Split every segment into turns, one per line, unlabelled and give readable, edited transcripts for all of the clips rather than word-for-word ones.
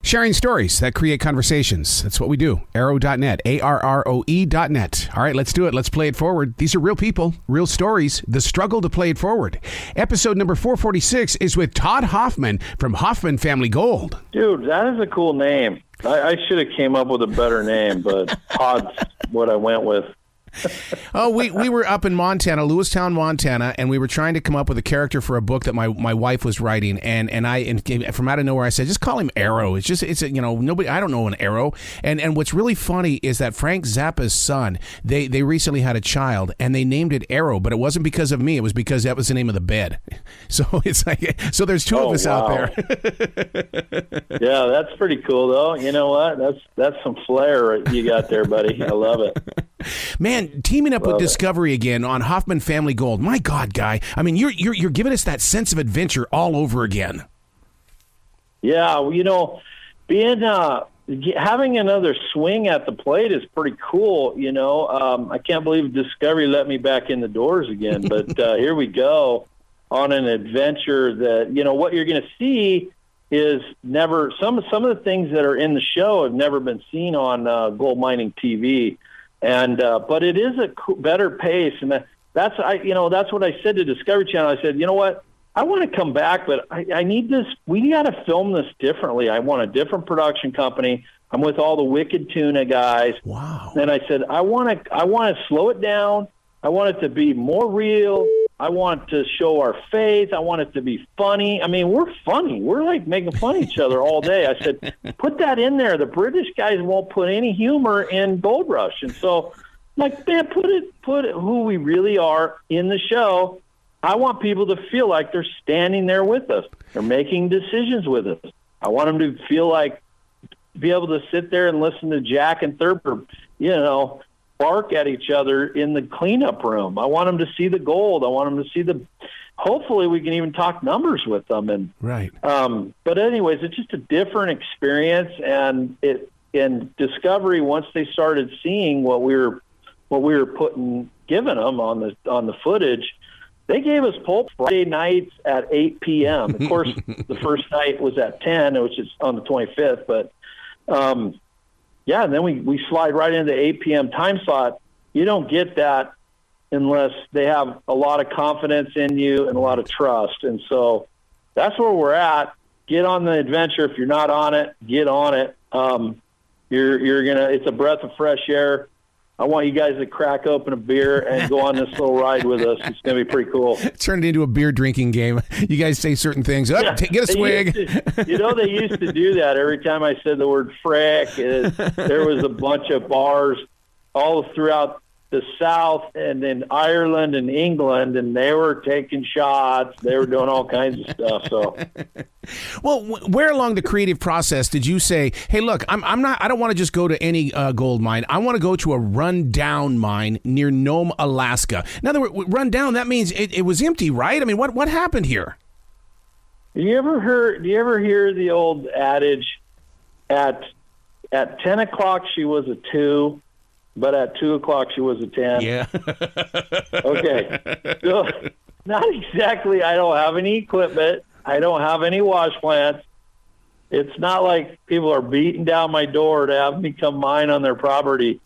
Sharing stories that create conversations. That's what we do. Arrow.net. ARROE.net. All right, let's do it. Let's play it forward. These are real people, real stories, the struggle to play it forward. Episode number 446 is with Todd Hoffman from Hoffman Family Gold.
Dude, that is a cool name. I should have came up with a better name, but Todd's what I went with.
Oh, we were up in Montana, Lewistown, Montana, and we were trying to come up with a character for a book that my wife was writing, and from out of nowhere I said, just call him Arrow. Nobody, I don't know an Arrow. And what's really funny is that Frank Zappa's son, they recently had a child, and they named it Arrow, but it wasn't because of me. It was because that was the name of the bed. So it's like, so there's two of us out there.
Yeah, that's pretty cool though. You know what? That's some flair you got there, buddy. I love it.
Man, teaming up with Discovery again on Hoffman Family Gold. My God, guy. I mean, you're giving us that sense of adventure all over again.
Yeah, having another swing at the plate is pretty cool. I can't believe Discovery let me back in the doors again. But here we go on an adventure that what you're going to see is never some of the things that are in the show have never been seen on gold mining TV. And but it is a better pace, and that's what I said to Discovery Channel. I said, you know what, I want to come back, but I need this. We got to film this differently. I want a different production company. I'm with all the Wicked Tuna guys.
Wow.
And I said, I want to slow it down. I want it to be more real. I want to show our faith. I want it to be funny. I mean, we're funny. We're like making fun of each other all day. I said, put that in there. The British guys won't put any humor in Gold Rush. And so I'm like, man, put it who we really are in the show. I want people to feel like they're standing there with us. They're making decisions with us. I want them to feel like, be able to sit there and listen to Jack and Thurber, bark at each other in the cleanup room. I want them to see the gold. I want them to see hopefully we can even talk numbers with them. And,
right.
But anyways, it's just a different experience. And in Discovery, once they started seeing what we were giving them on the footage, they gave us pulp Friday nights at 8 p.m. Of course, the first night was at 10, which is on the 25th, but, yeah, and then we slide right into the 8 p.m. time slot. You don't get that unless they have a lot of confidence in you and a lot of trust. And so that's where we're at. Get on the adventure. If you're not on it, get on it. It's a breath of fresh air. I want you guys to crack open a beer and go on this little ride with us. It's going to be pretty cool.
Turn it into a beer drinking game. You guys say certain things. Oh, yeah, get a swig.
They used to do that every time I said the word frick. There was a bunch of bars all throughout the South and in Ireland and England, and they were taking shots. They were doing all kinds of stuff. So,
well, where along the creative process did you say, "Hey, look, I don't want to just go to any gold mine. I want to go to a rundown mine near Nome, Alaska." In other words, rundown, that means it was empty, right? I mean, what happened here?
Do you ever hear the old adage, at 10 o'clock she was a 2, but at 2 o'clock she was a 10?
Yeah.
Okay. So, not exactly. I don't have any equipment. I don't have any wash plants. It's not like people are beating down my door to have me come mine on their property.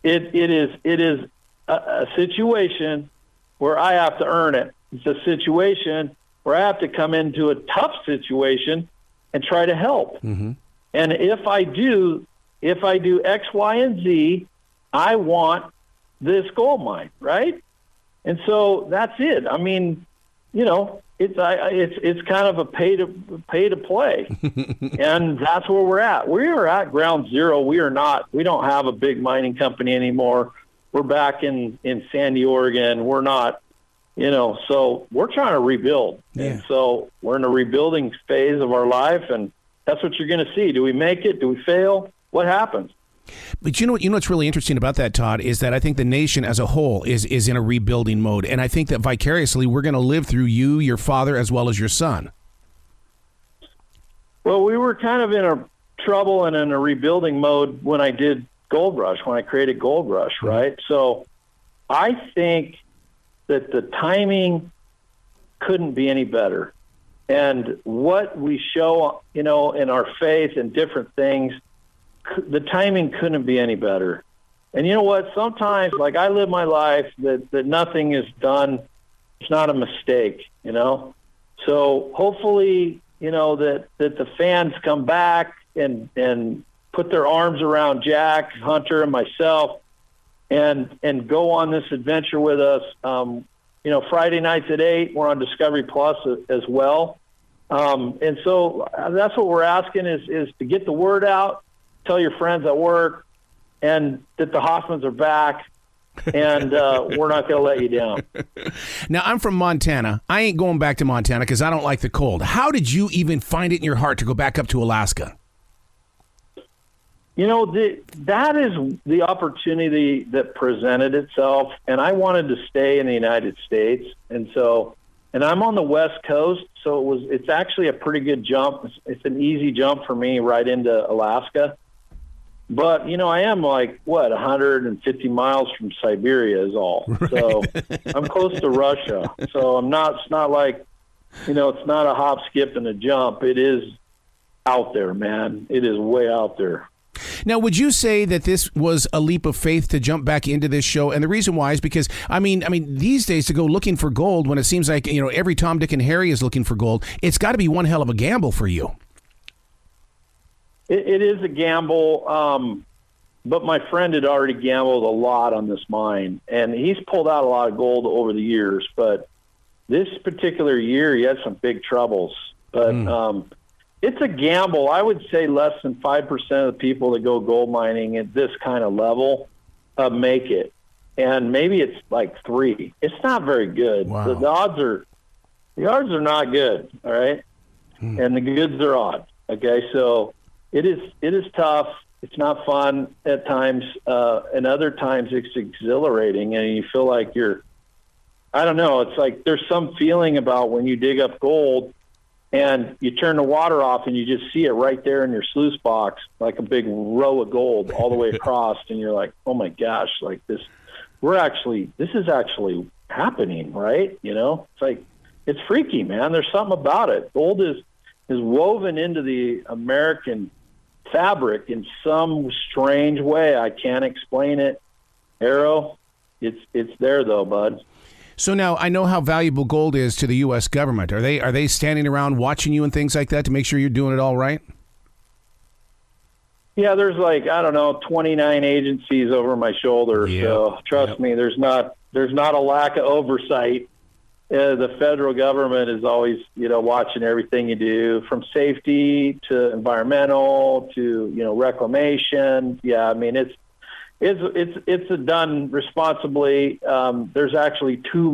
It is a situation where I have to earn it. It's a situation where I have to come into a tough situation and try to help. Mm-hmm. And if I do X, Y, and Z, I want this gold mine, right? And so that's it. I mean, it's kind of a pay to play, and that's where we're at. We are at ground zero. We don't have a big mining company anymore. We're back in Sandy, Oregon. We're not, so we're trying to rebuild. Yeah. And so we're in a rebuilding phase of our life, and that's what you're going to see. Do we make it? Do we fail? What happens?
But you know what's really interesting about that, Todd, is that I think the nation as a whole is in a rebuilding mode. And I think that vicariously we're going to live through you, your father, as well as your son.
Well, we were kind of in a trouble and in a rebuilding mode when I did Gold Rush, when I created Gold Rush, right? So I think that the timing couldn't be any better. and what we show, in our faith and different things, the timing couldn't be any better. And you know what? Sometimes, like, I live my life that nothing is done. It's not a mistake, So hopefully, that the fans come back and put their arms around Jack, Hunter, and myself, and go on this adventure with us. Friday nights at 8, we're on Discovery Plus as well. And so that's what we're asking is to get the word out, tell your friends at work, and that the Hoffmans are back, and we're not going to let you down.
Now, I'm from Montana. I ain't going back to Montana because I don't like the cold. How did you even find it in your heart to go back up to Alaska?
That is the opportunity that presented itself, and I wanted to stay in the United States, and I'm on the West Coast, so it's actually a pretty good jump. It's an easy jump for me right into Alaska, but I am 150 miles from Siberia is all, right. So I'm close to Russia, so it's not like it's not a hop, skip, and a jump. It is out there, man. It is way out there.
Now, would you say that this was a leap of faith to jump back into this show? And the reason why is because, I mean, these days to go looking for gold when it seems like, every Tom, Dick, and Harry is looking for gold, it's got to be one hell of a gamble for you.
It is a gamble, but my friend had already gambled a lot on this mine, and he's pulled out a lot of gold over the years. But this particular year, he had some big troubles. But it's a gamble. I would say less than 5% of the people that go gold mining at this kind of level make it. And maybe it's like 3. It's not very good.
Wow.
The odds are not good, all right? And the goods are odd, okay? So it is tough. It's not fun at times, and other times it's exhilarating, and you feel like I don't know, it's like there's some feeling about when you dig up gold and you turn the water off and you just see it right there in your sluice box, like a big row of gold all the way across. And you're like, oh my gosh, like this is actually happening, right? It's like, it's freaky, man. There's something about it. Gold is woven into the American fabric in some strange way. I can't explain it. Arrow, it's there though, bud.
So now I know how valuable gold is to the U.S. government. Are they standing around watching you and things like that to make sure you're doing it all right?
Yeah, there's 29 agencies over my shoulder. Yep. So trust me, there's not a lack of oversight. The federal government is always watching everything you do, from safety to environmental to reclamation. Yeah, I mean it's done responsibly. There's actually too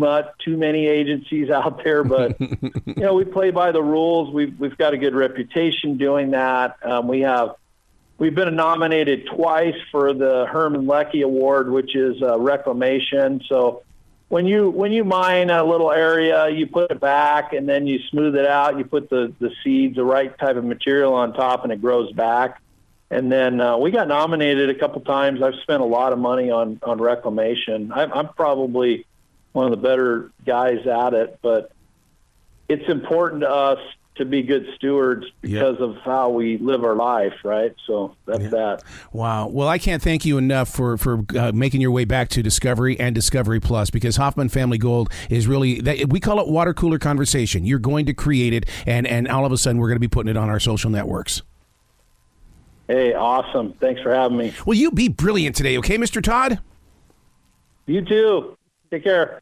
many agencies out there, but we play by the rules. We've got a good reputation doing that. We've been nominated twice for the Herman Leckie Award, which is reclamation. So when you mine a little area, you put it back and then you smooth it out. You put the seeds, the right type of material on top, and it grows back. And then we got nominated a couple times. I've spent a lot of money on reclamation. I'm probably one of the better guys at it, but it's important to us to be good stewards because of how we live our life, right? So that's that.
Wow. Well, I can't thank you enough for making your way back to Discovery and Discovery Plus, because Hoffman Family Gold is really, we call it water cooler conversation. You're going to create it, and all of a sudden we're going to be putting it on our social networks.
Hey, awesome. Thanks for having me.
Well, you be brilliant today, okay, Mr. Todd?
You too. Take care.